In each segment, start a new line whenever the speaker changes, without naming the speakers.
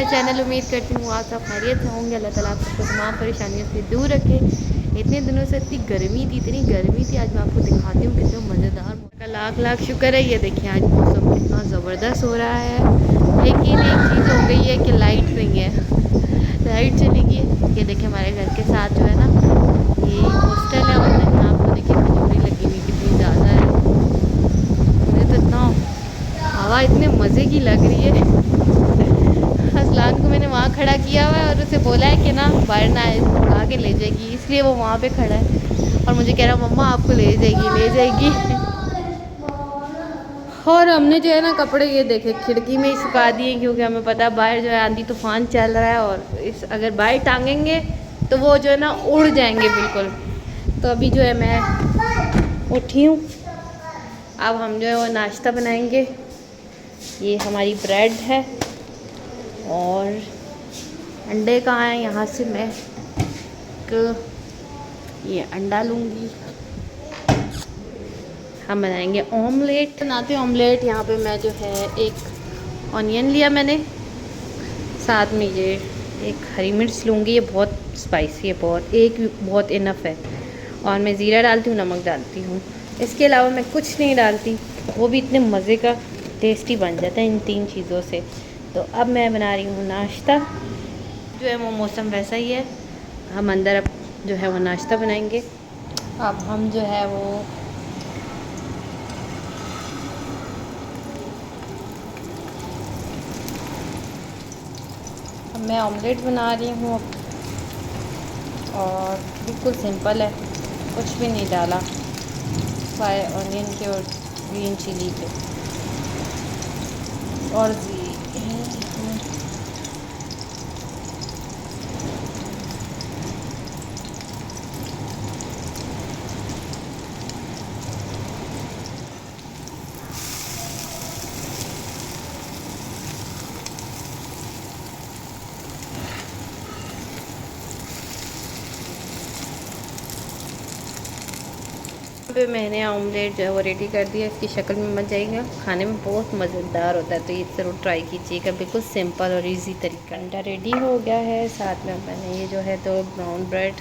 My channel. उम्मीद करती हूँ आप सब खैरियत से होंगे। अल्लाह ताला आप सबको तमाम परेशानियों से दूर रखे। इतने दिनों से इतनी गर्मी थी। आज मैं आपको दिखाती हूँ कितना मज़ेदार का लाख लाख शुक्र है। ये देखिए आज मौसम कितना ज़बरदस्त हो रहा है। लेकिन एक चीज़ हो गई है कि लाइट नहीं है, लाइट चली गई है। ये देखिए हमारे घर के साथ जो है ना ये हॉस्टल है और यहाँ आपको देखिए खजूरी लगी हुई कितनी ज़्यादा है। मुझे तो इतना हवा इतने मज़े की लग रही है। असलान को मैंने वहाँ खड़ा किया हुआ है और उसे बोला है कि ना बाहर ना उड़ा के ले जाएगी, इसलिए वो वहाँ पे खड़ा है और मुझे कह रहा मम्मा आपको ले जाएगी। और हमने जो है ना कपड़े ये देखे खिड़की में ही सुखा दिए, क्योंकि हमें पता है बाहर जो है आंधी तूफान चल रहा है और अगर बाहर टांगेंगे तो वो जो है ना उड़ जाएंगे बिल्कुल। तो अभी जो है मैं उठी हूँ, अब हम जो है वो नाश्ता बनाएंगे। ये हमारी ब्रेड है और अंडे कहाँ हैं, यहाँ से मैं ये अंडा लूँगी। हम बनाएंगे ऑमलेट। बनाते ऑमलेट। यहाँ पे मैं जो है एक ऑनियन लिया मैंने, साथ में ये एक हरी मिर्च लूँगी। ये बहुत स्पाइसी है, बहुत इनफ है। और मैं ज़ीरा डालती हूँ, नमक डालती हूँ, इसके अलावा मैं कुछ नहीं डालती। वो भी इतने मज़े का टेस्टी बन जाता है इन 3 चीज़ों से। तो अब मैं बना रही हूँ नाश्ता। जो है वो मौसम वैसा ही है, हम अंदर अब जो है वो नाश्ता बनाएंगे। अब हम जो है वो मैं ऑमलेट बना रही हूँ और बिल्कुल सिंपल है, कुछ भी नहीं डाला फ्राई ऑनियन के और ग्रीन चिली के। और पे मैंने ऑमलेट जो है वो रेडी कर दिया। इसकी शक्ल में मच जाएगा, खाने में बहुत मज़ेदार होता है, तो ये ज़रूर ट्राई कीजिएगा। बिल्कुल सिंपल और इजी तरीका। अंडा रेडी हो गया है, साथ में मैंने ये जो है 2 ब्राउन ब्रेड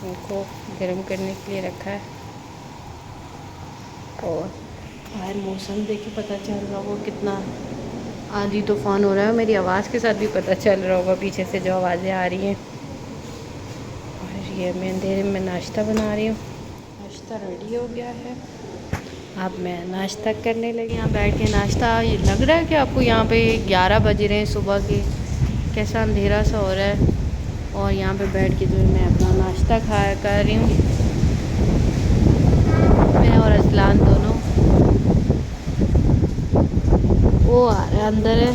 इनको गर्म करने के लिए रखा है। और बाहर मौसम देखिए पता चल रहा होगा कितना आंधी तूफान हो रहा है। मेरी आवाज़ के साथ भी पता चल रहा होगा पीछे से जो आवाज़ें आ रही हैं। और ये मैं अंधेरे में नाश्ता बना रही हूँ। नाश्ता रेडी हो गया है, अब मैं नाश्ता करने लगी। यहाँ बैठ के नाश्ता, ये लग रहा है कि आपको यहाँ पे 11 बज रहे हैं सुबह के, कैसा अंधेरा सा हो रहा है। और यहाँ पे बैठ के जो है मैं अपना नाश्ता कर रही हूँ, मैं और असलान दोनों। वो आ रहा है अंदर है।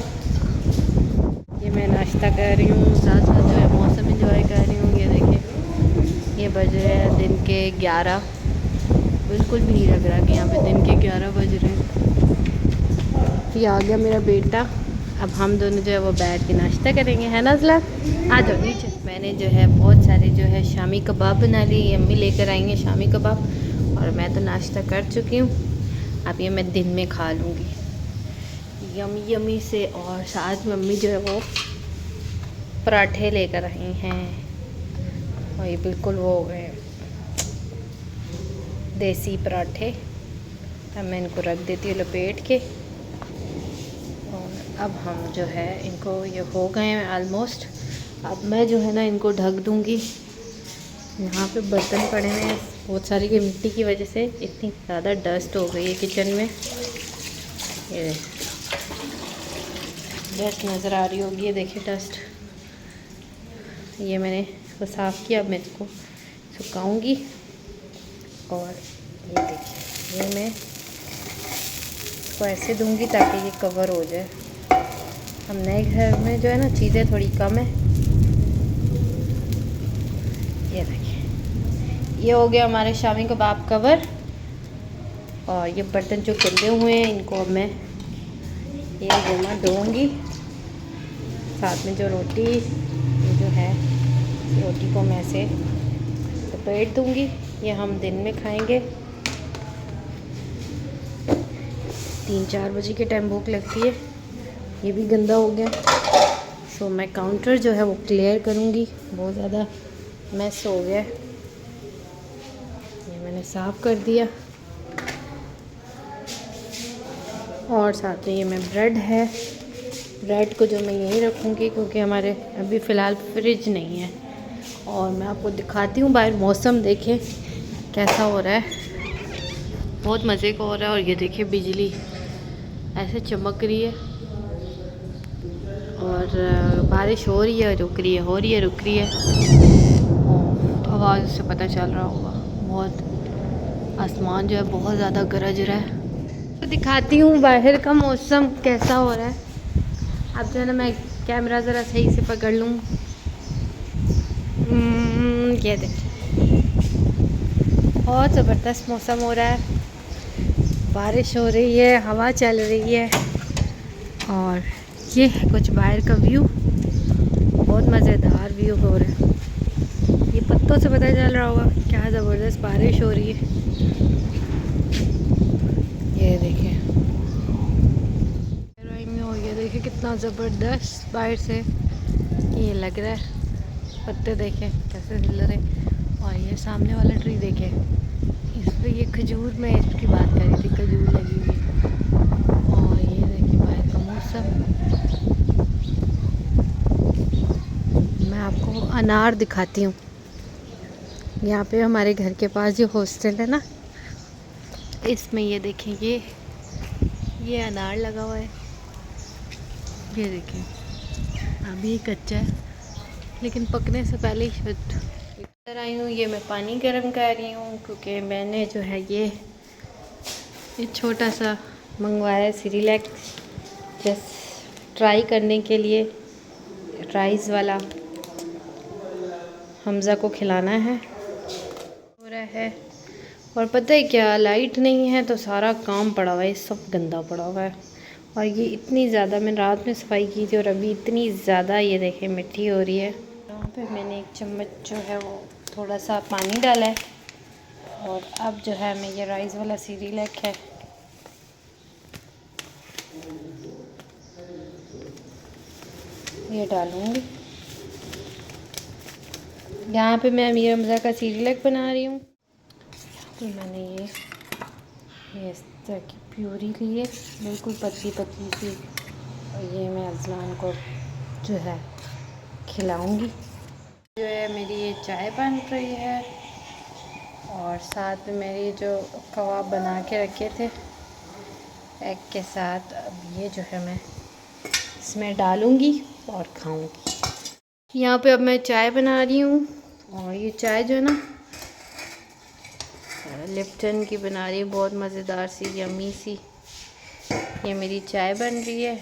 ये मैं नाश्ता कर रही हूँ, साथ साथ जो है मौसम इंजॉय कर रही हूँ। ये देखिए ये बज रहे हैं दिन के 11। बिल्कुल भी नहीं लग रहा कि यहाँ पे दिन के 11 बज रहे हैं। ये आ गया मेरा बेटा, अब हम दोनों जो है वो बैठ के नाश्ता करेंगे, है ना अज़ला? आ जाओ नीचे। मैंने जो है बहुत सारे जो है शामी कबाब बना लिए, अम्मी लेकर आएंगे शामी कबाब। और मैं तो नाश्ता कर चुकी हूँ, अब ये मैं दिन में खा लूँगी यमी यमी से। और साथ में अम्मी जो है वो पराठे लेकर आई हैं और ये बिल्कुल वो हो गए देसी पराठे। अब मैं इनको रख देती हूँ लपेट के। और अब हम जो है इनको, ये हो गए हैं आलमोस्ट। अब मैं जो है ना इनको ढक दूँगी। यहाँ पे बर्तन पड़े हुए हैं बहुत सारी, की मिट्टी की वजह से इतनी ज़्यादा डस्ट हो गई है किचन में। ये डस्ट नज़र आ रही होगी, ये देखिए डस्ट। ये मैंने इसको साफ़ किया, अब मैं इसको सुखाऊंगी। और ये देखिए ये मैं इसको ऐसे दूंगी ताकि ये कवर हो जाए। हम नए घर में जो है ना चीज़ें थोड़ी कम है। ये देखिए ये हो गया हमारे शामी कबाब कवर। और ये बर्तन जो गंदे हुए हैं इनको अब मैं ये जमा दूँगी। साथ में जो रोटी ये जो है रोटी को मैं से लपेट दूँगी। ये हम दिन में खाएंगे। 3-4 बजे के टाइम भूख लगती है। ये भी गंदा हो गया, सो मैं काउंटर जो है वो क्लियर करूँगी, बहुत ज़्यादा मैस हो गया है। ये मैंने साफ़ कर दिया। और साथ में ये में ब्रेड है, ब्रेड को जो मैं यहीं रखूँगी क्योंकि हमारे अभी फ़िलहाल फ्रिज नहीं है। और मैं आपको दिखाती हूँ बाहर मौसम, देखें कैसा हो रहा है, बहुत मज़े का हो रहा है। और ये देखिए बिजली ऐसे चमक रही है और बारिश हो रही है, रुक रही है, हो रही है, रुक रही है। और आवाज़ से पता चल रहा होगा बहुत, आसमान जो है बहुत ज़्यादा गरज रहा है। तो दिखाती हूँ बाहर का मौसम कैसा हो रहा है। अब जो है ना मैं कैमरा ज़रा सही से पकड़ लूँ। ये देखिए बहुत ज़बरदस्त मौसम हो रहा है, बारिश हो रही है, हवा चल रही है। और ये है कुछ बाहर का व्यू, बहुत मज़ेदार व्यू हो रहा है। ये पत्तों से पता चल रहा होगा क्या ज़बरदस्त बारिश हो रही है। ये देखिए ये देखिए कितना ज़बरदस्त बाहर से ये लग रहा है, पत्ते देखें कैसे हिल रहे। और ये सामने वाला ट्री देखें, इस पर ये खजूर, मैं इसकी बात कर रही थी, खजूर लगी हुई है। और ये देखिए बाहर का मौसम। मैं आपको अनार दिखाती हूँ। यहाँ पे हमारे घर के पास जो हॉस्टल है ना, इसमें ये देखें ये अनार लगा हुआ है। ये देखें अभी कच्चा है लेकिन पकने से पहले ही शुद्ध इधर आई हूँ। ये मैं पानी गर्म कर रही हूँ क्योंकि मैंने जो है ये छोटा सा मंगवाया है सिरिलैक्स, जस्ट ट्राई करने के लिए, राइस वाला हमज़ा को खिलाना है हो रहा है। और पता है क्या, लाइट नहीं है तो सारा काम पड़ा हुआ है, सब गंदा पड़ा हुआ है। और ये इतनी ज़्यादा, मैंने रात में सफाई की थी और अभी इतनी ज़्यादा ये देखें मिट्टी हो रही है। यहाँ पे मैंने एक चम्मच जो है वो थोड़ा सा पानी डाला है। और अब जो है मैं ये राइस वाला सिरिलैक है ये डालूँगी। यहाँ पे मैं अमीर हमज़ा का सिरिलैक बना रही हूँ। तो मैंने ये इस तरह की प्यूरी ली है, बिल्कुल पतली पतली सी। और ये मैं अज़लान को जो है खिलाऊंगी। जो है मेरी ये चाय बन रही है और साथ में मेरी जो कबाब बना के रखे थे एग के साथ, अब ये जो है मैं इसमें डालूंगी और खाऊंगी। यहाँ पे अब मैं चाय बना रही हूँ और ये चाय जो है ना लिप्टन की बना रही है, बहुत मज़ेदार सी, यम्मी सी। ये मेरी चाय बन रही है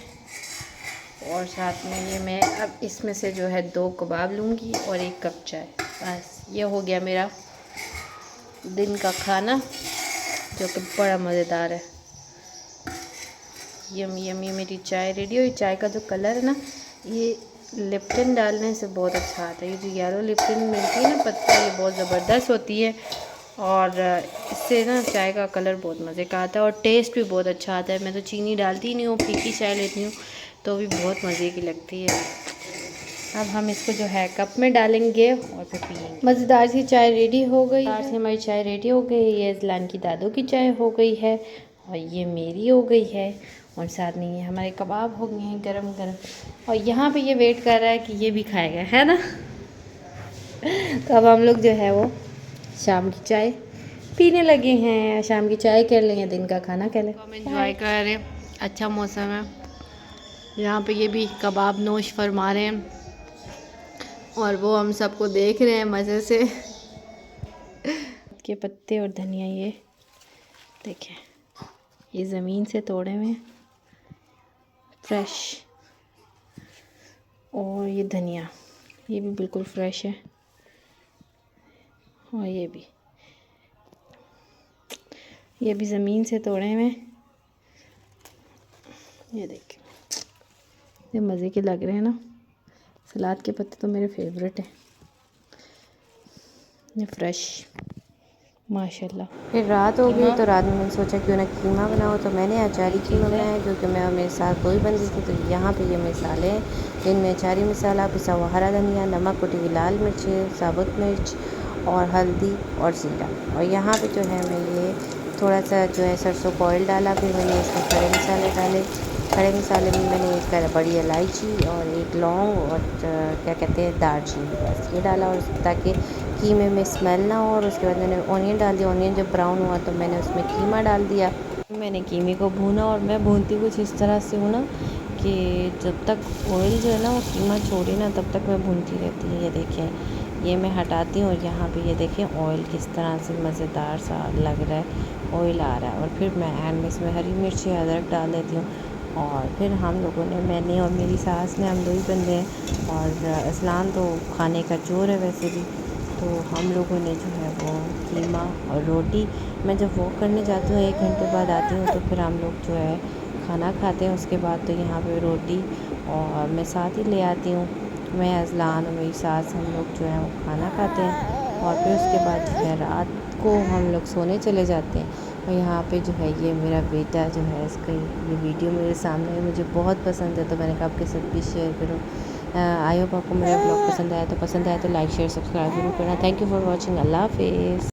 और साथ में ये मैं अब इसमें से जो है 2 कबाब लूँगी और 1 कप चाय। बस ये हो गया मेरा दिन का खाना जो कि बड़ा मज़ेदार है। यम्मी यम्मी मेरी चाय रेडी हुई। चाय का जो कलर है ना, ये लिप्टन डालने से बहुत अच्छा आता है। ये जो येलो लिप्टन मिलती है ना पत्ती, ये बहुत ज़बरदस्त होती है और इससे ना चाय का कलर बहुत मज़े का आता है और टेस्ट भी बहुत अच्छा आता है। मैं तो चीनी डालती ही नहीं हूँ, फीकी चाय लेती हूँ तो भी बहुत मज़े की लगती है। अब हम इसको जो है कप में डालेंगे और फिर पियेंगे। मज़ेदार सी चाय रेडी हो गई है। हमारी चाय रेडी हो गई है। ये अज़लान की दादू की चाय हो गई है और ये मेरी हो गई है और साथ में ये हमारे कबाब हो गए हैं गरम गरम। और यहाँ पे ये वेट कर रहा है कि ये भी खाएगा, है ना। तो अब हम लोग जो है वो शाम की चाय पीने लगे हैं। शाम की चाय कर लें या दिन का खाना कर लें। हम एंजॉय कर रहे हैं, अच्छा मौसम है। यहाँ पे ये भी कबाब नोश फरमा रहे हैं और वो हम सबको देख रहे हैं मज़े से। के पत्ते और धनिया ये देखें, ये ज़मीन से तोड़े हुए हैं फ्रेश। और ये धनिया ये भी बिल्कुल फ्रेश है और ये भी ज़मीन से तोड़े हुए हैं। ये देखें, ये मज़े के लग रहे हैं ना। सलाद के पत्ते तो मेरे फेवरेट हैं, ये फ्रेश। माशाल्लाह।
फिर रात हो गई तो रात में मैंने सोचा क्यों ना कीमा बनाओ, तो मैंने अचारी कीमा बनाया क्योंकि मैं और मेरे साथ कोई बंदी थी। तो यहाँ पे ये मसाले हैं, इनमें अचारी मसाला, पिसा हुआ हरा धनिया, नमक, कुटी हुई लाल मिर्च, साबुत मिर्च और हल्दी और ज़ीरा। और यहाँ पे जो है मैं ये थोड़ा सा जो है सरसों का ऑयल डाला। फिर मैंने इसमें खड़े मसाले डाले। खड़े मसाले में मैंने एक बड़ी इलायची और एक लौंग और क्या कहते हैं दालचीनी, बस ये डाला। और ताकि कीमे में स्मेल ना हो। और उसके बाद मैंने ऑनियन डाल दिया। ऑनियन जब ब्राउन हुआ तो मैंने उसमें कीमा डाल दिया। मैंने कीमे को भूना और मैं भूनती कुछ इस तरह से हूँ ना कि जब तक ऑयल जो है ना वो कीमा छोड़े ना तब तक मैं भूनती रहती हूँ। ये देखें, ये मैं हटाती हूँ और यहाँ पे ये देखें ऑयल किस तरह से मज़ेदार सा लग रहा है, ऑयल आ रहा है। और फिर मैं एंड में इसमें हरी मिर्ची अदरक डाल देती हूँ। और फिर हम लोगों ने, मैंने और मेरी सास ने, हम दो ही बंदे हैं। और असलान तो खाने का चोर है वैसे भी, तो हम लोगों ने जो है वो कीमा और रोटी, मैं जब वॉक करने जाती हूँ 1 घंटे बाद आती हूँ तो फिर हम लोग जो है खाना खाते हैं। उसके बाद तो यहाँ पे रोटी और मैं साथ ही ले आती हूँ। मैं, अज़लान और मेरी सास, हम लोग जो है वो खाना खाते हैं। और फिर उसके बाद जो है रात को हम लोग सोने चले जाते हैं। और यहाँ पे जो है ये मेरा बेटा जो है, इसका ये वीडियो मेरे सामने है, मुझे बहुत पसंद है तो मैंने कहा आपके साथ भी शेयर करूँ। आई होप आपको मेरा ब्लॉग पसंद आया तो लाइक शेयर सब्सक्राइब जरूर करना। Thank you for watching. अल्लाह हाफिज़।